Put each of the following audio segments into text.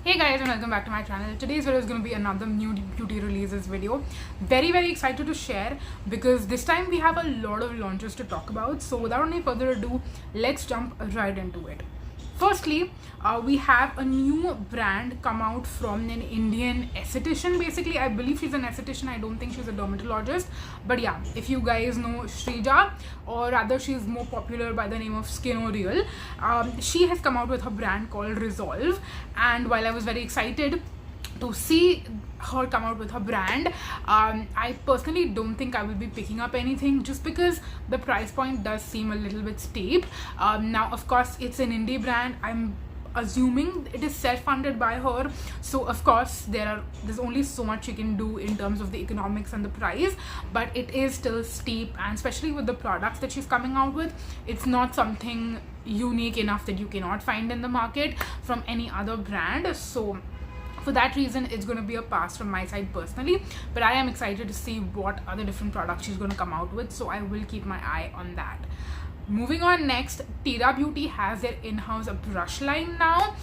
Hey guys, and welcome back to my channel. Today's video is going to be another new beauty releases video. Very excited to share because this time we have a lot of launches to talk about. So without any further ado, let's jump right into it. Firstly, we have a new brand come out from an Indian esthetician. Basically, I believe she's an esthetician. I don't think she's a dermatologist. But yeah, if you guys know Shrija, or rather she's more popular by the name of Skinoreal, she has come out with her brand called Resolve. And while I was very excited to see her come out with her brand, I personally don't think I will be picking up anything just because the price point does seem a little bit steep. Now of course it's an indie brand. I'm assuming it is self-funded by her, so of course there's only so much you can do in terms of the economics and the price, but it is still steep, and especially with the products that she's coming out with, it's not something unique enough that you cannot find in the market from any other brand. So for that reason, it's going to be a pass from my side personally, but I am excited to see what other different products she's going to come out with, so I will keep my eye on that. Moving on, next, Tira Beauty has their in-house brush line now,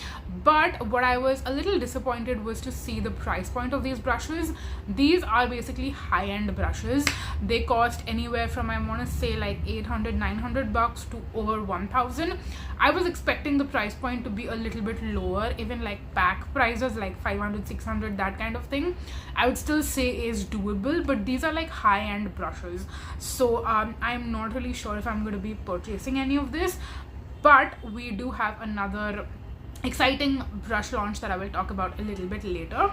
but what I was a little disappointed was to see the price point of these brushes. These are basically high-end brushes. They cost anywhere from, I want to say, like 800-900 bucks to over 1,000. I was expecting the price point to be a little bit lower, even like pack prices like 500-600, that kind of thing I would still say is doable, but these are like high-end brushes, so I'm not really sure if I'm going to be purchasing any of this. But we do have another exciting brush launch that I will talk about a little bit later,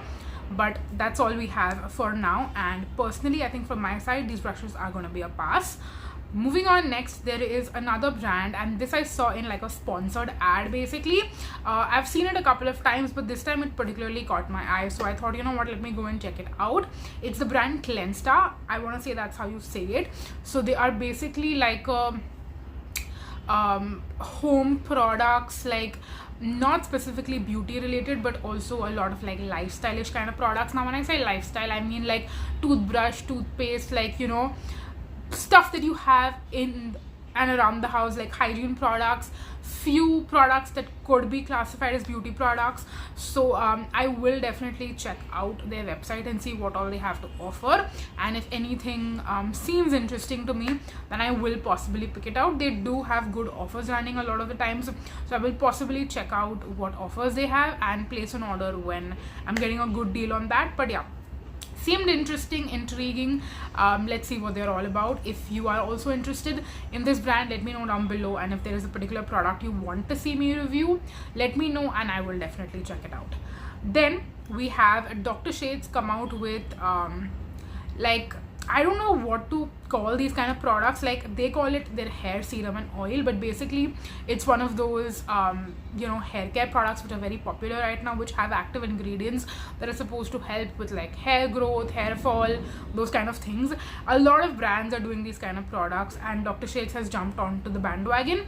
but that's all we have for now, and personally I think from my side these brushes are going to be a pass. Moving on, next there is another brand, and this I saw in like a sponsored ad basically. I've seen it a couple of times, but this time it particularly caught my eye, so I thought, you know what, let me go and check it out. It's the brand Clensta. I want to say that's how you say it. So they are basically like a home products, like not specifically beauty related, but also a lot of like lifestyle-ish kind of products. Now when I say lifestyle, I mean like toothbrush, toothpaste, like, you know, stuff that you have in and around the house, like hygiene products, few products that could be classified as beauty products. So I will definitely check out their website and see what all they have to offer, and if anything seems interesting to me, then I will possibly pick it out. They do have good offers running a lot of the times, so I will possibly check out what offers they have and place an order when I'm getting a good deal on that. But yeah, seemed interesting, intriguing. Let's see what they're all about. If you are also interested in this brand, let me know down below, and if there is a particular product you want to see me review, let me know and I will definitely check it out. Then we have Dr. Sheths come out with like, I don't know what to call these kind of products. Like, they call it their hair serum and oil, but basically it's one of those you know, hair care products which are very popular right now, which have active ingredients that are supposed to help with like hair growth, hair fall, those kind of things. A lot of brands are doing these kind of products, and Dr. Sheths has jumped onto the bandwagon.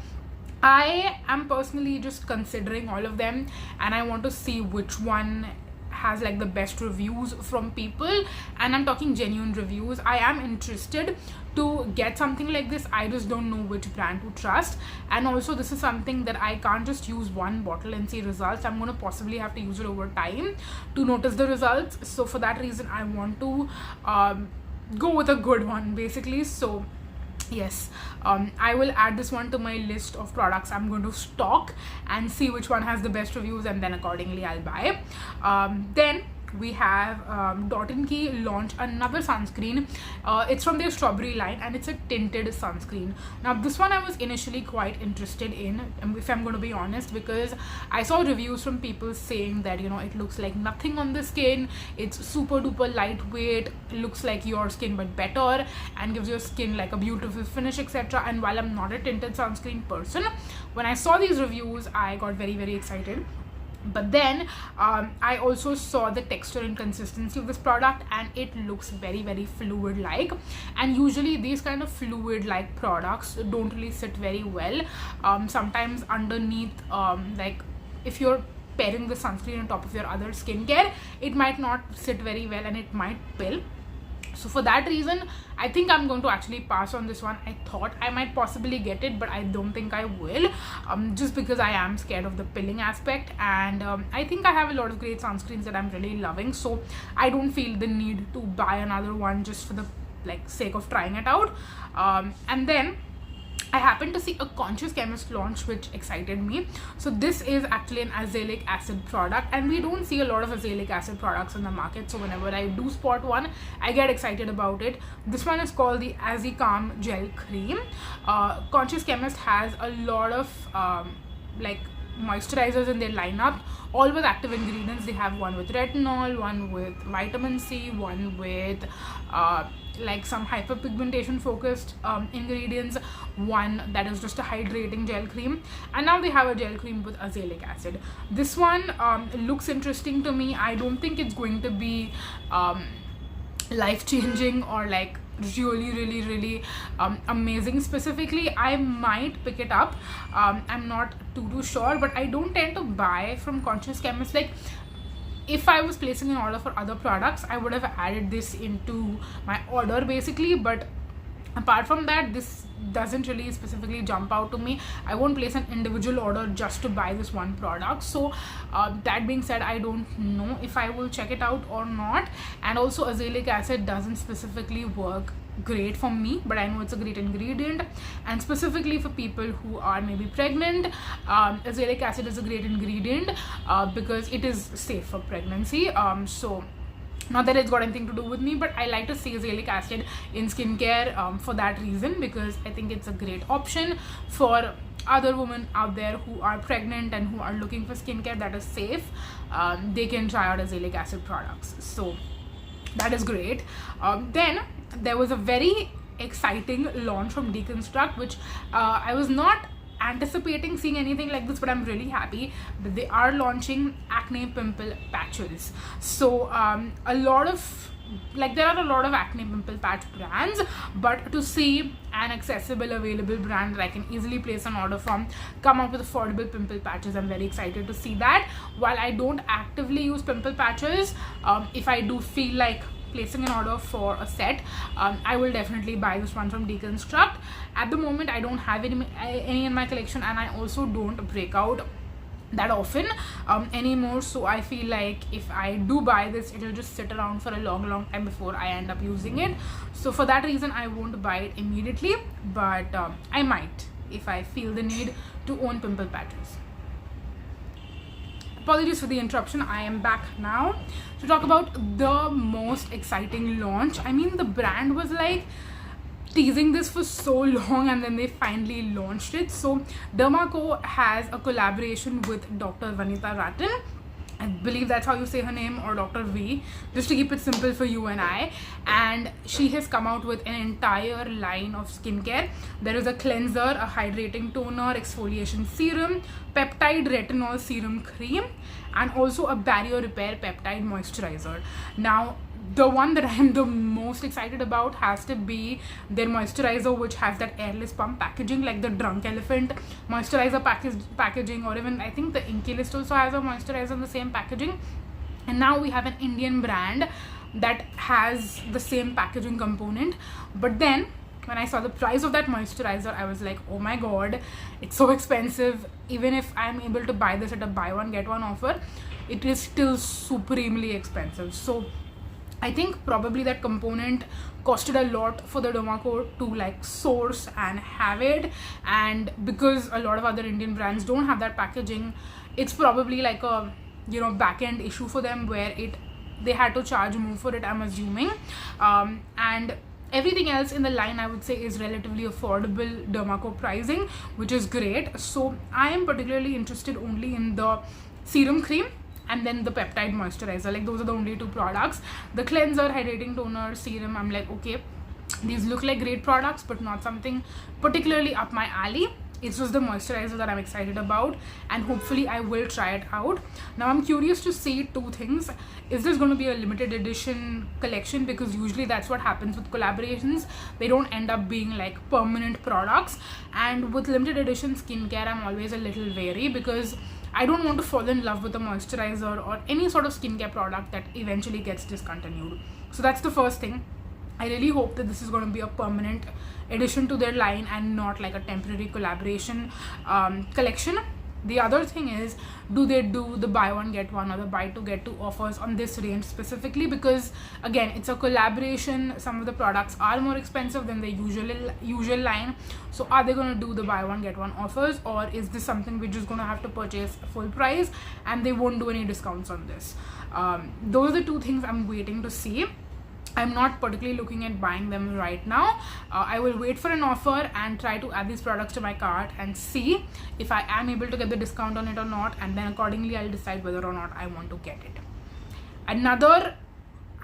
I am personally just considering all of them, and I want to see which one has like the best reviews from people, and I'm talking genuine reviews. I am interested to get something like this. I just don't know which brand to trust, and also this is something that I can't just use one bottle and see results. I'm going to possibly have to use it over time to notice the results, so for that reason I want to go with a good one basically. So yes, I will add this one to my list of products I'm going to stock and see which one has the best reviews, and then accordingly I'll buy. Then we have Dot & Key launch another sunscreen. It's from their strawberry line, and it's a tinted sunscreen. Now this one I was initially quite interested in, if I'm going to be honest, because I saw reviews from people saying that, you know, it looks like nothing on the skin, it's super duper lightweight, looks like your skin but better, and gives your skin like a beautiful finish, etc. And while I'm not a tinted sunscreen person, when I saw these reviews I got very excited. But then I also saw the texture and consistency of this product, and it looks very fluid like, and usually these kind of fluid like products don't really sit very well. Sometimes underneath, like if you're pairing the sunscreen on top of your other skincare, it might not sit very well and it might pill. So for that reason, I think I'm going to actually pass on this one. I thought I might possibly get it, but I don't think I will, just because I am scared of the pilling aspect. And I think I have a lot of great sunscreens that I'm really loving, so I don't feel the need to buy another one just for the sake of trying it out. And then I happened to see a Conscious Chemist launch which excited me. So this is actually an azelaic acid product, and we don't see a lot of azelaic acid products in the market, so whenever I do spot one, I get excited about it. This one is called the Azicalm Gel Cream. Conscious Chemist has a lot of moisturizers in their lineup, all with active ingredients. They have one with retinol, one with vitamin C, one with some hyperpigmentation focused ingredients, one that is just a hydrating gel cream, and now they have a gel cream with azelaic acid. This one looks interesting to me. I don't think it's going to be life changing or really amazing. Specifically, I might pick it up. I'm not too sure, but I don't tend to buy from Conscious Chemist. If I was placing an order for other products, I would have added this into my order basically, but apart from that, this doesn't really specifically jump out to me. I won't place an individual order just to buy this one product. So that being said, I don't know if I will check it out or not. And also, azelaic acid doesn't specifically work great for me, but I know it's a great ingredient, and specifically for people who are maybe pregnant, azelaic acid is a great ingredient because it is safe for pregnancy. So not that it's got anything to do with me, but I like to see azelaic acid in skincare for that reason, because I think it's a great option for other women out there who are pregnant and who are looking for skincare that is safe. They can try out azelaic acid products, so that is great. Then there was a very exciting launch from Deconstruct, which I was not anticipating seeing anything like this, but I'm really happy that they are launching acne pimple patches. So there are a lot of acne pimple patch brands, but to see an accessible, available brand that I can easily place an order from come up with affordable pimple patches, I'm very excited to see that. While I don't actively use pimple patches, if I do feel like placing an order for a set, I will definitely buy this one from Deconstruct. At the moment, I don't have any in my collection, and I also don't break out that often anymore, so I feel like if I do buy this, it will just sit around for a long time before I end up using it. So for that reason, I won't buy it immediately, but I might if I feel the need to own pimple patches. Apologies for the interruption. I am back now to talk about the most exciting launch. I mean, the brand was teasing this for so long, and then they finally launched it. So Dermaco has a collaboration with Dr. Vanita Rattan. I believe that's how you say her name, or Dr. V, just to keep it simple for you and I. And she has come out with an entire line of skincare. There is a cleanser, a hydrating toner, exfoliation serum, Peptide-Retinol serum cream, and also a barrier repair peptide moisturizer. Now, the one that I am the most excited about has to be their moisturizer, which has that airless pump packaging, like the Drunk Elephant moisturizer packaging, or even I think the Inky List also has a moisturizer in the same packaging. And now we have an Indian brand that has the same packaging component. But then when I saw the price of that moisturizer, I was like, oh my god, it's so expensive. Even if I'm able to buy this at a buy one get one offer, it is still supremely expensive. So I think probably that component costed a lot for the Dermaco to source and have it, and because a lot of other Indian brands don't have that packaging, it's probably a back end issue for them where they had to charge more for it, I'm assuming. And everything else in the line, I would say, is relatively affordable Dermaco pricing, which is great. So I am particularly interested only in the serum cream and then the peptide moisturizer. Those are the only two products. The cleanser, hydrating toner, serum, I'm like, okay, these look like great products, but not something particularly up my alley. It's just the moisturizer that I'm excited about, and hopefully I will try it out. Now I'm curious to see two things. Is this going to be a limited edition collection? Because usually that's what happens with collaborations. They don't end up being permanent products. And with limited edition skincare, I'm always a little wary, because I don't want to fall in love with a moisturizer or any sort of skincare product that eventually gets discontinued. So that's the first thing. I really hope that this is going to be a permanent addition to their line and not like a temporary collaboration collection. The other thing is, do they do the buy one get one or the buy two get two offers on this range specifically? Because again, it's a collaboration. Some of the products are more expensive than the usual line. So are they going to do the buy one get one offers, or is this something we're just going to have to purchase full price and they won't do any discounts on this? Those are the two things I'm waiting to see. I'm not particularly looking at buying them right now. I will wait for an offer and try to add these products to my cart and see if I am able to get the discount on it or not, and then accordingly I'll decide whether or not I want to get it. Another,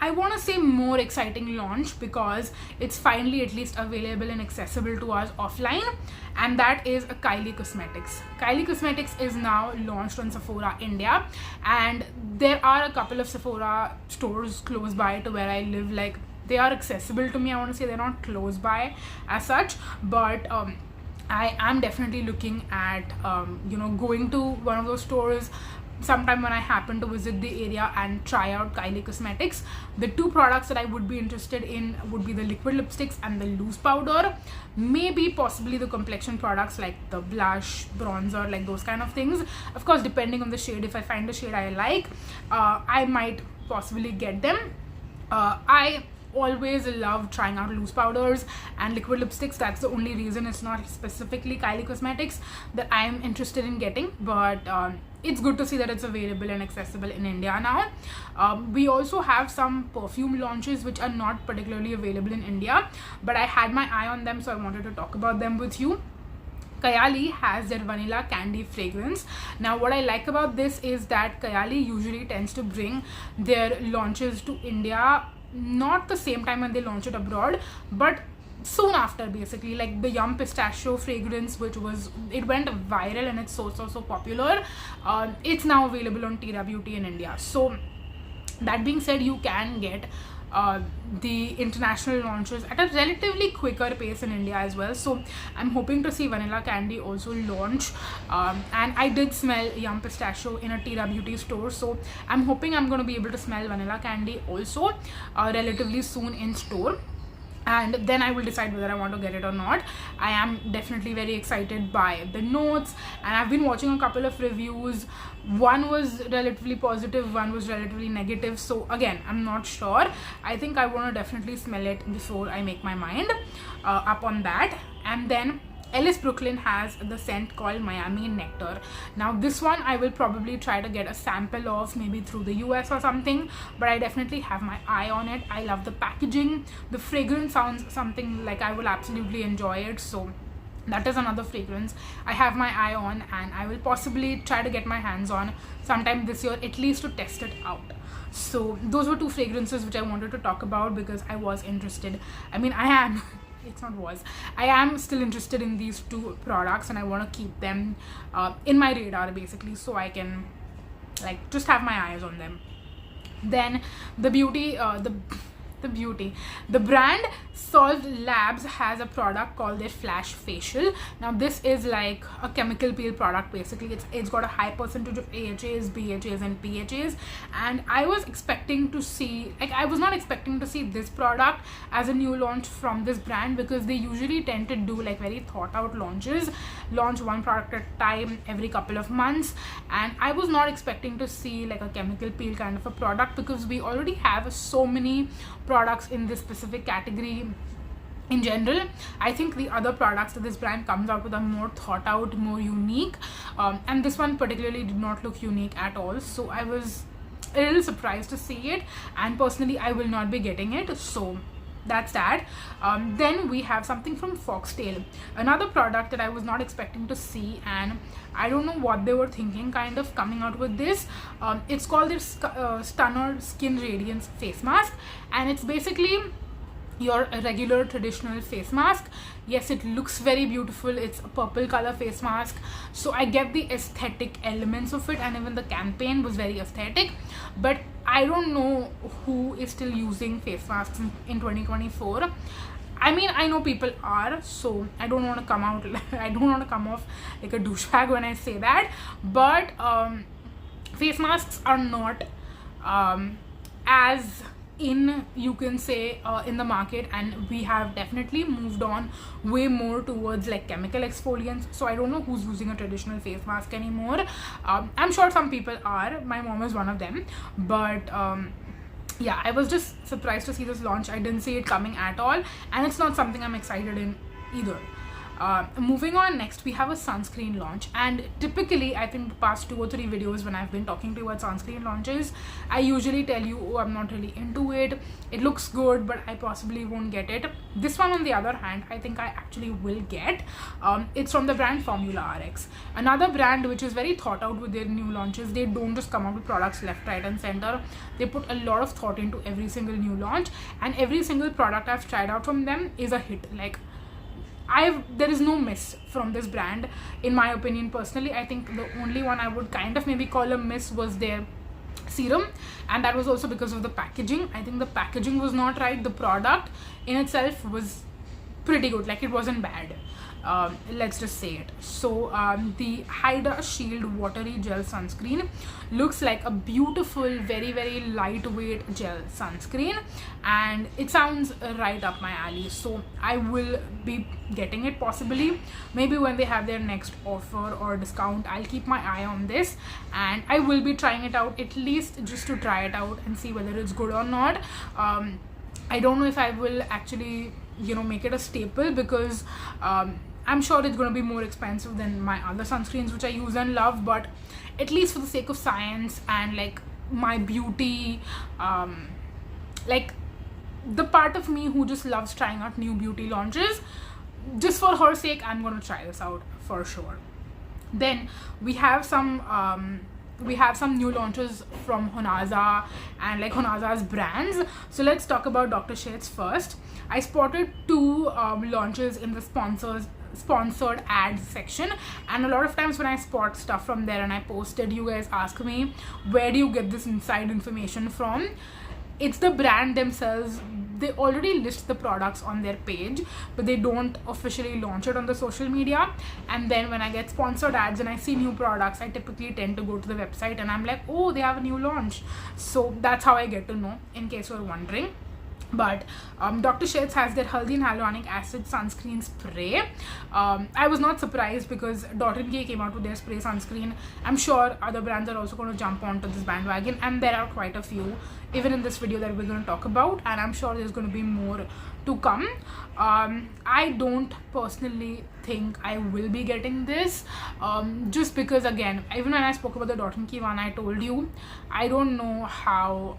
I want to say more exciting launch, because it's finally at least available and accessible to us offline, and that is a Kylie Cosmetics. Kylie Cosmetics is now launched on Sephora India, and there are a couple of Sephora stores close by to where I live. Like, they are accessible to me. I want to say they're not close by as such, but I am definitely looking at going to one of those stores sometime when I happen to visit the area and try out Kylie Cosmetics. The two products that I would be interested in would be the liquid lipsticks and the loose powder. Maybe possibly the complexion products like the blush, bronzer, like those kind of things. Of course, depending on the shade, if I find a shade I like, I might possibly get them. I always love trying out loose powders and liquid lipsticks. That's the only reason. It's not specifically Kylie Cosmetics that I am interested in getting, but it's good to see that it's available and accessible in India now. We also have some perfume launches which are not particularly available in India, but I had my eye on them, so I wanted to talk about them with you. Kayali has their vanilla candy fragrance. Now, what I like about this is that Kayali usually tends to bring their launches to India not the same time when they launch it abroad, but soon after. Basically, like the Yum Pistachio fragrance, which it went viral and it's so popular. It's now available on Tira Beauty in India. So that being said, you can get the international launches at a relatively quicker pace in India as well. So I'm hoping to see vanilla candy also launch, and I did smell Yum Pistachio in a Tira Beauty store, so I'm hoping I'm going to be able to smell vanilla candy also relatively soon in store, and then I will decide whether I want to get it or not. I am definitely very excited by the notes, and I've been watching a couple of reviews. One was relatively positive, one was relatively negative, so again, I'm not sure. I think I want to definitely smell it before I make my mind up on that. And then Ellis Brooklyn has the scent called Miami Nectar. Now this one I will probably try to get a sample of, maybe through the US or something, but I definitely have my eye on it. I love the packaging. The fragrance sounds something like I will absolutely enjoy it, so that is another fragrance I have my eye on, and I will possibly try to get my hands on sometime this year, at least to test it out. So those were two fragrances which I wanted to talk about because I was interested. I mean, I am still interested in these two products, and I want to keep them in my radar basically, so I can like just have my eyes on them. Then the brand Solved Labs has a product called their Flash Facial. Now this is like a chemical peel product basically. It's got a high percentage of AHAs, BHAs and PHAs, and I was expecting to see, like, I was not expecting to see this product as a new launch from this brand, because they usually tend to do like very thought out launches, launch one product at a time every couple of months, and I was not expecting to see like a chemical peel kind of a product, because we already have so many products in this specific category. In general, I think the other products that this brand comes out with are more thought out, more unique, and this one particularly did not look unique at all, so I was a little surprised to see it, and personally I will not be getting it, so that's that. Then we have something from Foxtale, another product that I was not expecting to see, and I don't know what they were thinking kind of coming out with this. It's called their Stunner Skin Radiance face mask, and it's basically your regular traditional face mask. Yes, it looks very beautiful. It's a purple color face mask, so I get the aesthetic elements of it, and even the campaign was very aesthetic, but I don't know who is still using face masks in 2024. I mean, I know people are, so I don't want to come off like a douchebag when I say that, but face masks are not as in, you can say, in the market, and we have definitely moved on way more towards like chemical exfoliants. So I don't know who's using a traditional face mask anymore. I'm sure some people are. My mom is one of them, but yeah, I was just surprised to see this launch. I didn't see it coming at all, and it's not something I'm excited in either. Moving on, next we have a sunscreen launch, and typically I think the past 2 or 3 videos when I've been talking to you about sunscreen launches, I usually tell you, oh, I'm not really into it, it looks good but I possibly won't get it. This one on the other hand, I think I actually will get. It's from the brand Formularx, another brand which is very thought out with their new launches. They don't just come out with products left, right and center. They put a lot of thought into every single new launch, and every single product I've tried out from them is a hit. Like, there is no miss from this brand in my opinion. Personally, I think the only one I would kind of maybe call a miss was their serum, and that was also because of the packaging. I think the packaging was not right. The product in itself was pretty good, like it wasn't bad. Let's just say it. So the Hydrashield Watery Gel Sunscreen looks like a beautiful, very, very lightweight gel sunscreen, and it sounds right up my alley. So I will be getting it possibly, maybe when they have their next offer or discount. I'll keep my eye on this, and I will be trying it out, at least just to try it out and see whether it's good or not. I don't know if I will actually, you know, make it a staple, because I'm sure it's going to be more expensive than my other sunscreens which I use and love, but at least for the sake of science and like my beauty, like the part of me who just loves trying out new beauty launches, just for her sake, I'm going to try this out for sure. Then we have some new launches from Honaza and like Honaza's brands. So let's talk about Dr. Sheths first. I spotted 2 launches in the sponsored ads section, and a lot of times when I spot stuff from there and I posted, you guys ask me, where do you get this inside information from? It's the brand themselves. They already list the products on their page, but they don't officially launch it on the social media. And then when I get sponsored ads and I see new products, I typically tend to go to the website and I'm like, oh, they have a new launch. So that's how I get to know, in case you're wondering. But Dr. Sheths has their Haldi and Hyaluronic Acid Sunscreen Spray. I was not surprised because K came out with their spray sunscreen. I'm sure other brands are also going to jump onto this bandwagon, and there are quite a few even in this video that we're going to talk about, and I'm sure there's going to be more to come. I don't personally think I will be getting this, just because, again, even when I spoke about the K one, I told you I don't know how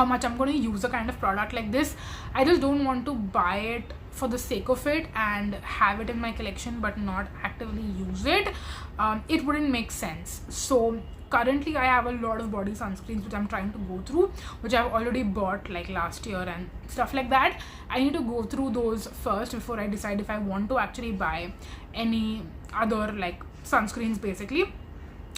much I'm going to use a kind of product like this. I just don't want to buy it for the sake of it and have it in my collection but not actively use it. It wouldn't make sense. So currently I have a lot of body sunscreens which I'm trying to go through, which I've already bought like last year and stuff like that. I need to go through those first before I decide if I want to actually buy any other like sunscreens basically.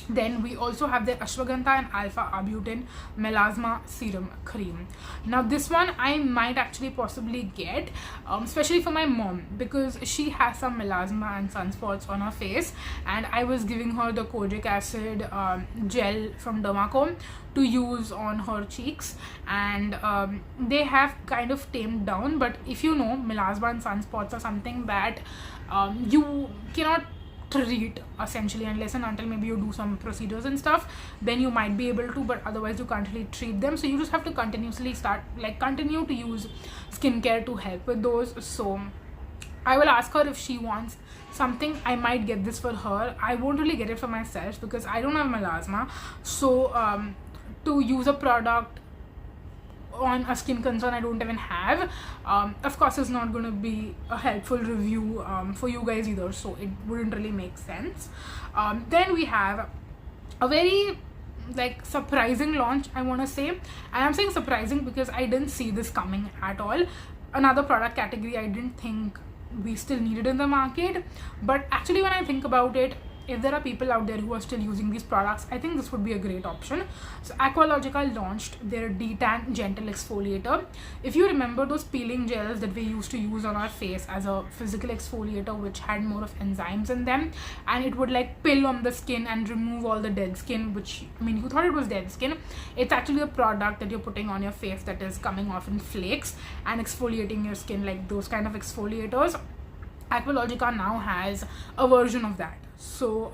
Then we also have the Ashwagandha and Alpha Arbutin Melasma Serum Cream. Now this one I might actually possibly get, especially for my mom, because she has some melasma and sunspots on her face, and I was giving her the kojic acid gel from Dermaco to use on her cheeks, and they have kind of tamed down. But if you know, melasma and sunspots are something that you cannot treat essentially unless and until maybe you do some procedures and stuff, then you might be able to, but otherwise you can't really treat them. So you just have to continuously continue to use skincare to help with those. So I will ask her if she wants something. I might get this for her. I won't really get it for myself because I don't have melasma. So to use a product on a skin concern I don't even have, of course it's not going to be a helpful review for you guys either, so it wouldn't really make sense. Then we have a very like surprising launch, I want to say, and I'm saying surprising because I didn't see this coming at all. Another product category I didn't think we still needed in the market, but actually when I think about it, if there are people out there who are still using these products, I think this would be a great option. So Aqualogica launched their Detan Gentle Exfoliator. If you remember those peeling gels that we used to use on our face as a physical exfoliator, which had more of enzymes in them, and it would like pill on the skin and remove all the dead skin, which, I mean, you thought it was dead skin. It's actually a product that you're putting on your face that is coming off in flakes and exfoliating your skin, like those kind of exfoliators. Aqualogica now has a version of that. So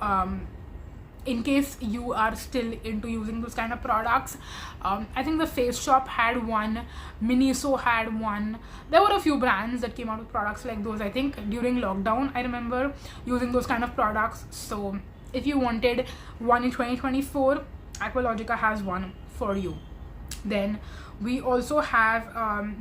in case you are still into using those kind of products, I think the Face Shop had one, Miniso had one. There were a few brands that came out with products like those. I think during lockdown I remember using those kind of products. So if you wanted one in 2024, Aqualogica has one for you. Then we also have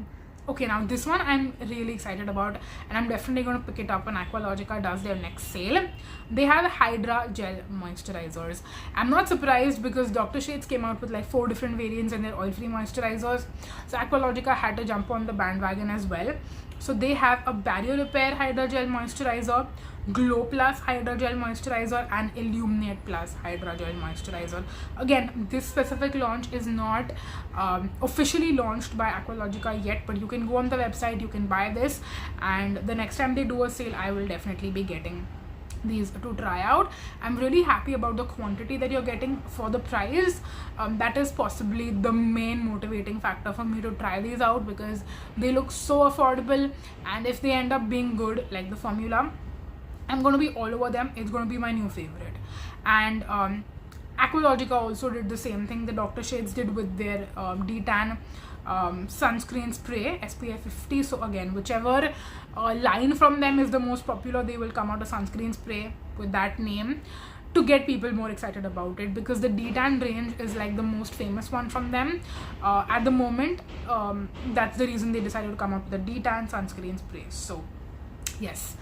okay, now this one I'm really excited about, and I'm definitely going to pick it up when Aqualogica does their next sale. They have Hydra Gel Moisturizers. I'm not surprised because Dr. Sheths came out with like 4 different variants in their oil-free moisturizers. So Aqualogica had to jump on the bandwagon as well. So they have a Barrier Repair Hydra Gel Moisturizer, Glow Plus Hydra Gel Moisturizer, and Illuminate Plus Hydra Gel Moisturizer. Again, this specific launch is not officially launched by Aqualogica yet, but you can go on the website, you can buy this, and the next time they do a sale, I will definitely be getting these to try out. I'm really happy about the quantity that you're getting for the price. That is possibly the main motivating factor for me to try these out, because they look so affordable, and if they end up being good like the formula, I'm going to be all over them. It's going to be my new favorite. And Aqualogica also did the same thing the Dr. Sheths did with their Detan sunscreen spray, SPF 50. So again, whichever line from them is the most popular, they will come out a sunscreen spray with that name to get people more excited about it, because the Detan range is like the most famous one from them at the moment. That's the reason they decided to come out with the Detan sunscreen spray. So yes,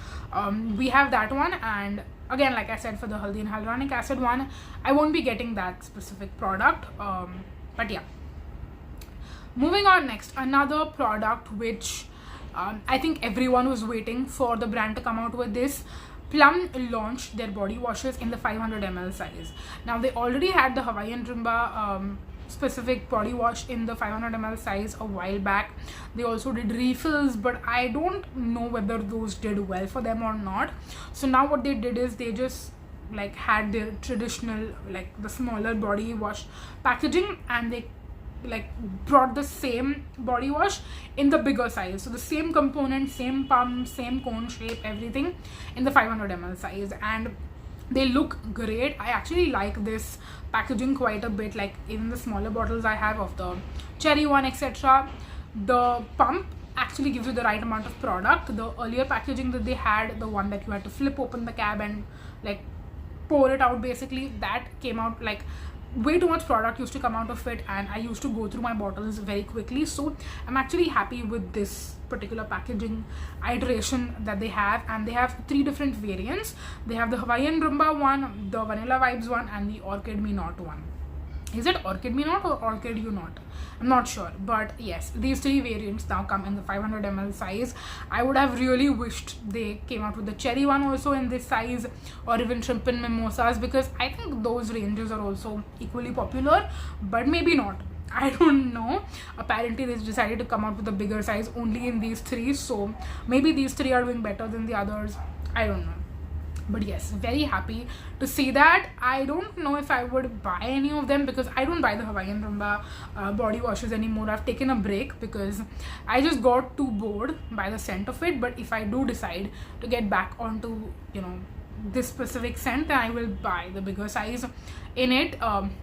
we have that one. And again, like I said, for the Haldi and Hyaluronic acid one, I won't be getting that specific product, but yeah. Moving on, next, another product which I think everyone was waiting for the brand to come out with this. Plum launched their body washes in the 500 ml size. Now they already had the Hawaiian Rimba specific body wash in the 500 ml size a while back. They also did refills, but I don't know whether those did well for them or not. So now what they did is they just like had their traditional, like the smaller body wash packaging, and they like brought the same body wash in the bigger size. So the same component, same pump, same cone shape, everything in the 500 ml size, and they look great. I actually like this packaging quite a bit. Like even the smaller bottles I have of the cherry one, etc., the pump actually gives you the right amount of product. The earlier packaging that they had, the one that you had to flip open the cap and like pour it out, basically, that came out like way too much product used to come out of it, and I used to go through my bottles very quickly. So I'm actually happy with this particular packaging iteration that they have, and they have 3 different variants. They have the Hawaiian Rumba one, the Vanilla Vibes one, and the Orchid Me Not one. Is it Orchid Me Not or Orchid You Not? I'm not sure, but yes, these 3 variants now come in the 500 ml size. I would have really wished they came out with the cherry one also in this size, or even shrimp and mimosas, because I think those ranges are also equally popular, but maybe not. I don't know. Apparently they decided to come out with a bigger size only in these 3, so maybe these 3 are doing better than the others. I don't know. But yes, very happy to see that. I don't know if I would buy any of them, because I don't buy the Hawaiian Rumba body washes anymore. I've taken a break because I just got too bored by the scent of it. But if I do decide to get back onto, you know, this specific scent, then I will buy the bigger size in it,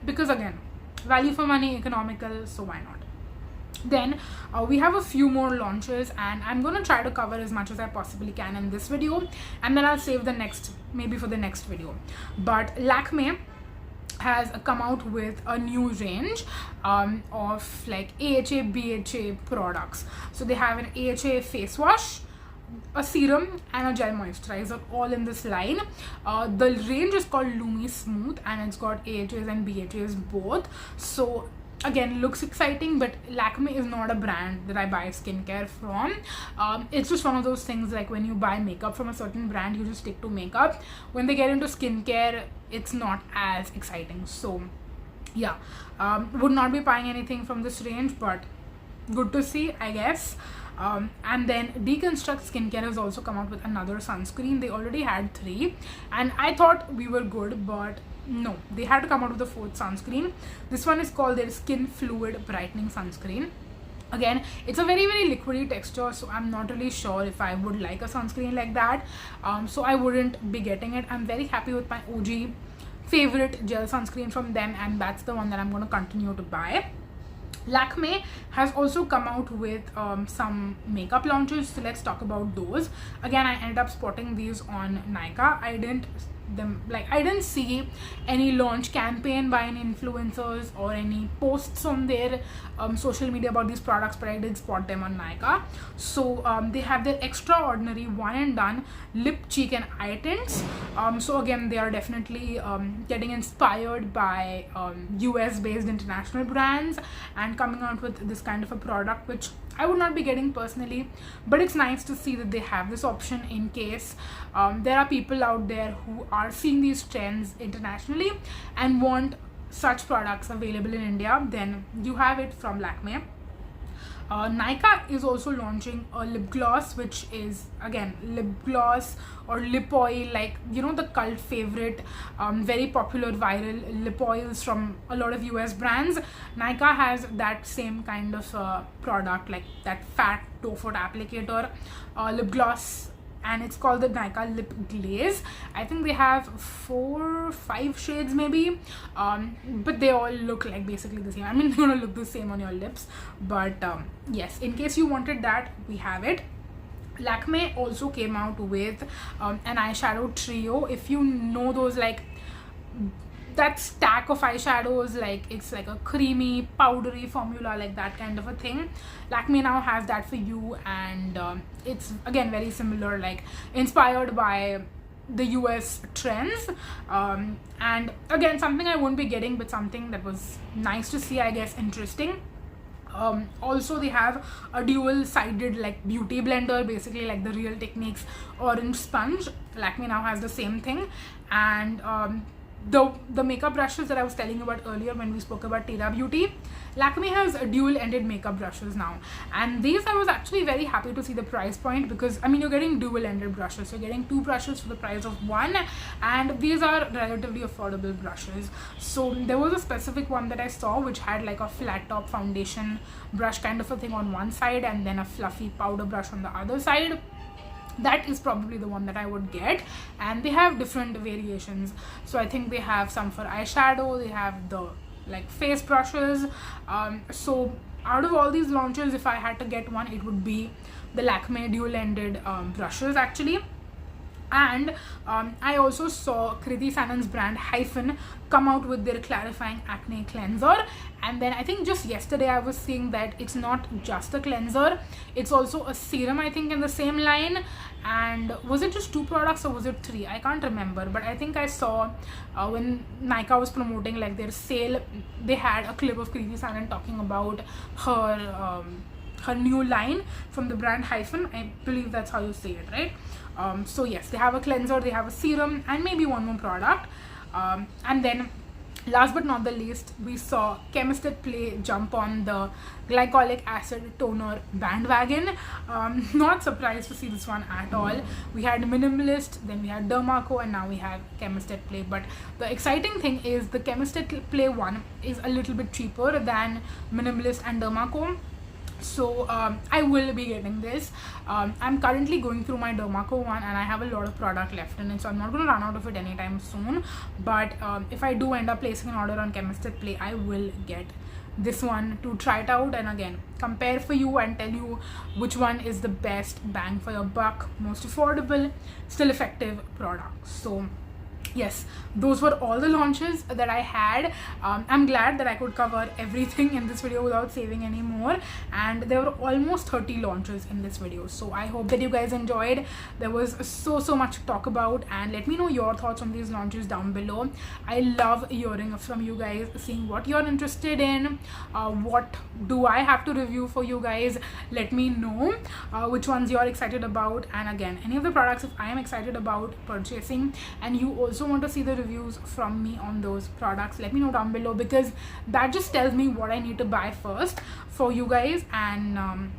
because again, value for money, economical, so why not? Then we have a few more launches, and I'm going to try to cover as much as I possibly can in this video, and then I'll save the next, maybe for the next video. But Lakme has come out with a new range of like AHA, BHA products. So they have an AHA face wash, a serum, and a gel moisturizer, all in this line. The range is called Lumi Smooth, and it's got AHAs and BHAs both. So again, looks exciting, but Lakme is not a brand that I buy skincare from. It's just one of those things, like when you buy makeup from a certain brand, you just stick to makeup. When they get into skincare, it's not as exciting. So yeah, would not be buying anything from this range, but good to see, I guess. And then Deconstruct Skincare has also come out with another sunscreen. They already had 3, and I thought we were good, but no, they had to come out with the 4th sunscreen. This one is called their Skin Fluid Brightening Sunscreen. Again, it's a very liquidy texture, so I'm not really sure if I would like a sunscreen like that. So I wouldn't be getting it. I'm very happy with my OG favorite gel sunscreen from them, and that's the one that I'm going to continue to buy. Lakme has also come out with some makeup launches, so let's talk about those. Again, I ended up spotting these on Nykaa. I didn't see any launch campaign by any influencers or any posts on their social media about these products, but I did spot them on Nykaa. So they have their extraordinary one and done lip, cheek and eye tints. So again, they are definitely getting inspired by US based international brands and coming out with this kind of a product, which I would not be getting personally, but it's nice to see that they have this option in case there are people out there who are seeing these trends internationally and want such products available in India. Then you have it from Lakme. Nykaa is also launching a lip gloss, which is again lip gloss or lip oil, like, you know, the cult favorite, very popular viral lip oils from a lot of US brands. Nykaa has that same kind of product, like that fat doe foot applicator lip gloss, and it's called the Nykaa Lip Glaze. I think they have 4 or 5 shades maybe, but they all look like basically the same. I mean, they're gonna look the same on your lips, but yes, in case you wanted that, we have it. Lakme also came out with an eyeshadow trio. If you know those, like that stack of eyeshadows, like it's like a creamy powdery formula, like that kind of a thing, Lakme now has that for you. And it's again very similar, like inspired by the US trends, and again something I won't be getting, but something that was nice to see, I guess, interesting. Also they have a dual sided like beauty blender, basically like the Real Techniques orange sponge. Lakme now has the same thing. And the makeup brushes that I was telling you about earlier when we spoke about Tira Beauty, Lakme has dual-ended makeup brushes now, and these I was actually very happy to see the price point, because I mean, you're getting dual-ended brushes, you're getting 2 brushes for the price of 1, and these are relatively affordable brushes. So there was a specific one that I saw which had like a flat top foundation brush kind of a thing on one side and then a fluffy powder brush on the other side. That is probably the one that I would get, and they have different variations. So I think they have some for eyeshadow, they have the like face brushes. So out of all these launches, if I had to get one, it would be the Lakme dual-ended brushes actually. And I also saw Kriti Sanan's brand Hyphen come out with their clarifying acne cleanser, and then I think just yesterday I was seeing that it's not just a cleanser, it's also a serum, I think, in the same line. And was it just 2 products or was it 3? I can't remember, but I think I saw when Nykaa was promoting like their sale, they had a clip of Kriti Sanan talking about her new line from the brand Hyphen. I believe that's how you say it, right? So yes, they have a cleanser, they have a serum, and maybe one more product. And then last but not the least, we saw Chemist at Play jump on the glycolic acid toner bandwagon. Not surprised to see this one at all. We had Minimalist, then we had Dermaco, and now we have Chemist at Play. But the exciting thing is the Chemist at Play one is a little bit cheaper than Minimalist and Dermaco. So I will be getting this. I'm currently going through my Dermaco one and I have a lot of product left in it, so I'm not going to run out of it anytime soon. But if I do end up placing an order on Chemist at Play, I will get this one to try it out and again compare for you and tell you which one is the best bang for your buck, most affordable, still effective product. So yes, those were all the launches that I had. I'm glad that I could cover everything in this video without saving any more, and there were almost 30 launches in this video, so I hope that you guys enjoyed. There was so much to talk about, and let me know your thoughts on these launches down below. I love hearing from you guys, seeing what you're interested in, what do I have to review for you guys. Let me know which ones you're excited about, and again, any of the products if I am excited about purchasing and you also want to see the reviews from me on those products, let me know down below, because that just tells me what I need to buy first for you guys. And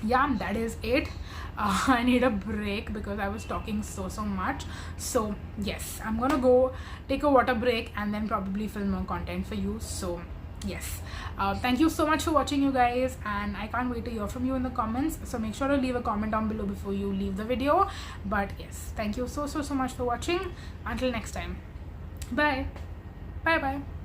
yeah, that is it. I need a break because I was talking so much. So yes, I'm gonna go take a water break and then probably film more content for you. So yes, thank you so much for watching, you guys, and I can't wait to hear from you in the comments. So make sure to leave a comment down below before you leave the video. But yes, thank you so much for watching. Until next time, bye bye.